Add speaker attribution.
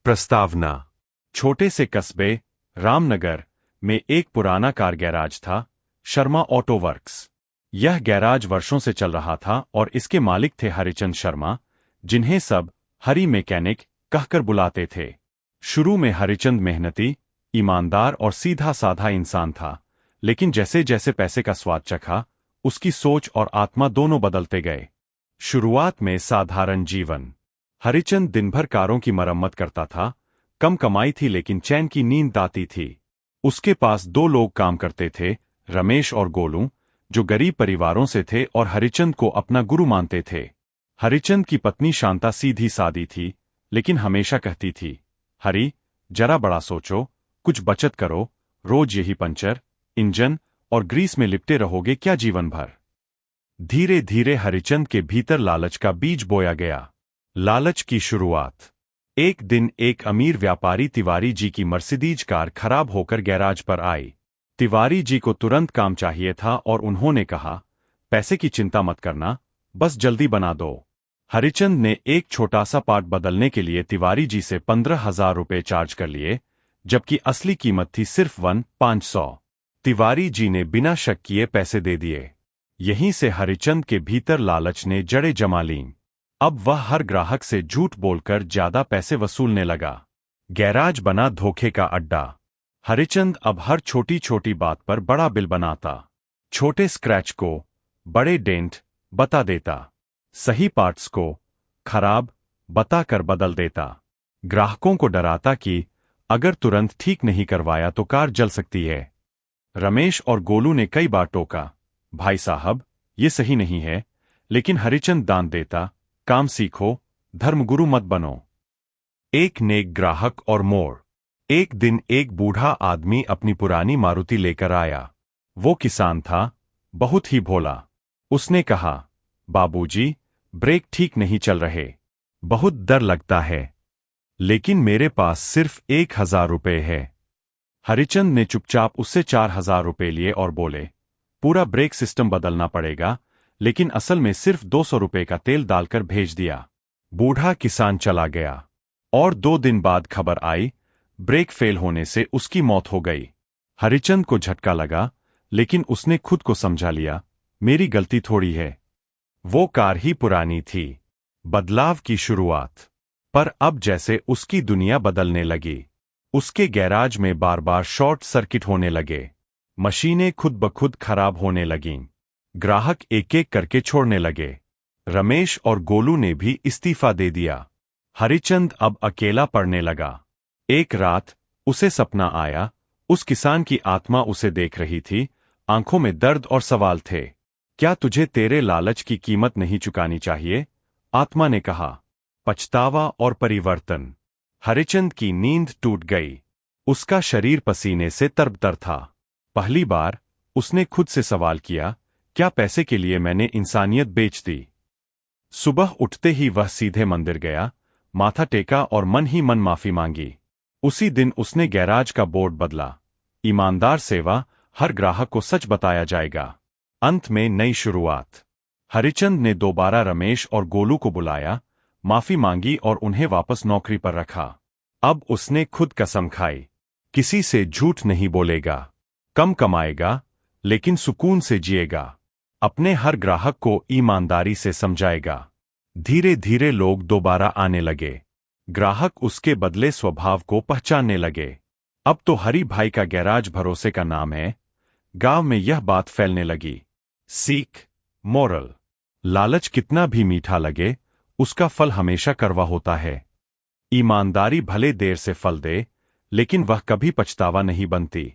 Speaker 1: प्रस्तावना। छोटे से कस्बे रामनगर में एक पुराना कार गैराज था, शर्मा ऑटो वर्क्स। यह गैराज वर्षों से चल रहा था और इसके मालिक थे हरिचंद शर्मा, जिन्हें सब हरी मैकेनिक कहकर बुलाते थे। शुरू में हरिचंद मेहनती, ईमानदार और सीधा साधा इंसान था, लेकिन जैसे जैसे पैसे का स्वाद चखा, उसकी सोच और आत्मा दोनों बदलते गए। शुरुआत में साधारण जीवन। हरिचंद दिन भर कारों की मरम्मत करता था। कम कमाई थी लेकिन चैन की नींद आती थी। उसके पास दो लोग काम करते थे, रमेश और गोलू, जो गरीब परिवारों से थे और हरिचंद को अपना गुरु मानते थे। हरिचंद की पत्नी शांता सीधी सादी थी, लेकिन हमेशा कहती थी, हरी, जरा बड़ा सोचो, कुछ बचत करो, रोज यही पंचर, इंजन और ग्रीस में लिपटे रहोगे क्या जीवन भर। धीरे धीरे हरिचंद के भीतर लालच का बीज बोया गया। लालच की शुरुआत। एक दिन एक अमीर व्यापारी तिवारी जी की मर्सिडीज कार खराब होकर गैराज पर आई। तिवारी जी को तुरंत काम चाहिए था और उन्होंने कहा, पैसे की चिंता मत करना, बस जल्दी बना दो। हरिचंद ने एक छोटा सा पार्ट बदलने के लिए तिवारी जी से 15,000 रुपये चार्ज कर लिए, जबकि असली कीमत थी सिर्फ 1,500। तिवारी जी ने बिना शक किए पैसे दे दिए। यहीं से हरिचंद के भीतर लालच ने जड़ें जमा लीं। अब वह हर ग्राहक से झूठ बोलकर ज्यादा पैसे वसूलने लगा। गैराज बना धोखे का अड्डा। हरिचंद अब हर छोटी छोटी बात पर बड़ा बिल बनाता। छोटे स्क्रैच को बड़े डेंट बता देता। सही पार्ट्स को खराब बताकर बदल देता। ग्राहकों को डराता कि अगर तुरंत ठीक नहीं करवाया तो कार जल सकती है। रमेश और गोलू ने कई बार टोका, भाई साहब, ये सही नहीं है, लेकिन हरिचंद दांत देता, काम सीखो, धर्मगुरु मत बनो। एक नेक ग्राहक और मोड़। एक दिन एक बूढ़ा आदमी अपनी पुरानी मारुति लेकर आया। वो किसान था, बहुत ही भोला। उसने कहा, बाबूजी, ब्रेक ठीक नहीं चल रहे, बहुत डर लगता है, लेकिन मेरे पास सिर्फ 1,000 रुपये है। हरिचंद ने चुपचाप उससे 4,000 रुपये लिए और बोले, पूरा ब्रेक सिस्टम बदलना पड़ेगा, लेकिन असल में सिर्फ 200 रुपये का तेल डालकर भेज दिया। बूढ़ा किसान चला गया और 2 दिन बाद खबर आई, ब्रेक फेल होने से उसकी मौत हो गई। हरिचंद को झटका लगा, लेकिन उसने खुद को समझा लिया, मेरी गलती थोड़ी है। वो कार ही पुरानी थी। बदलाव की शुरुआत। पर अब जैसे उसकी दुनिया बदलने लगी। उसके गैराज में बार बार शॉर्ट सर्किट होने लगे। मशीनें खुद ब खुद खराब होने लगीं। ग्राहक एक एक करके छोड़ने लगे। रमेश और गोलू ने भी इस्तीफा दे दिया। हरिचंद अब अकेला पड़ने लगा। एक रात उसे सपना आया, उस किसान की आत्मा उसे देख रही थी, आंखों में दर्द और सवाल थे। क्या तुझे तेरे लालच की कीमत नहीं चुकानी चाहिए? आत्मा ने कहा। पछतावा और परिवर्तन। हरिचंद की नींद टूट गई। उसका शरीर पसीने से तरबतर था। पहली बार उसने खुद से सवाल किया, क्या पैसे के लिए मैंने इंसानियत बेच दी? सुबह उठते ही वह सीधे मंदिर गया, माथा टेका और मन ही मन माफी मांगी। उसी दिन उसने गैराज का बोर्ड बदला, ईमानदार सेवा, हर ग्राहक को सच बताया जाएगा। अंत में नई शुरुआत। हरिचंद ने दोबारा रमेश और गोलू को बुलाया, माफी मांगी और उन्हें वापस नौकरी पर रखा। अब उसने खुद कसम खाई, किसी से झूठ नहीं बोलेगा, कम कमाएगा, लेकिन सुकून से जिएगा। अपने हर ग्राहक को ईमानदारी से समझाएगा। धीरे धीरे लोग दोबारा आने लगे। ग्राहक उसके बदले स्वभाव को पहचानने लगे। अब तो हरी भाई का गैराज भरोसे का नाम है। गांव में यह बात फैलने लगी। सीख, मोरल। लालच कितना भी मीठा लगे, उसका फल हमेशा कड़वा होता है। ईमानदारी भले देर से फल दे, लेकिन वह कभी पछतावा नहीं बनती।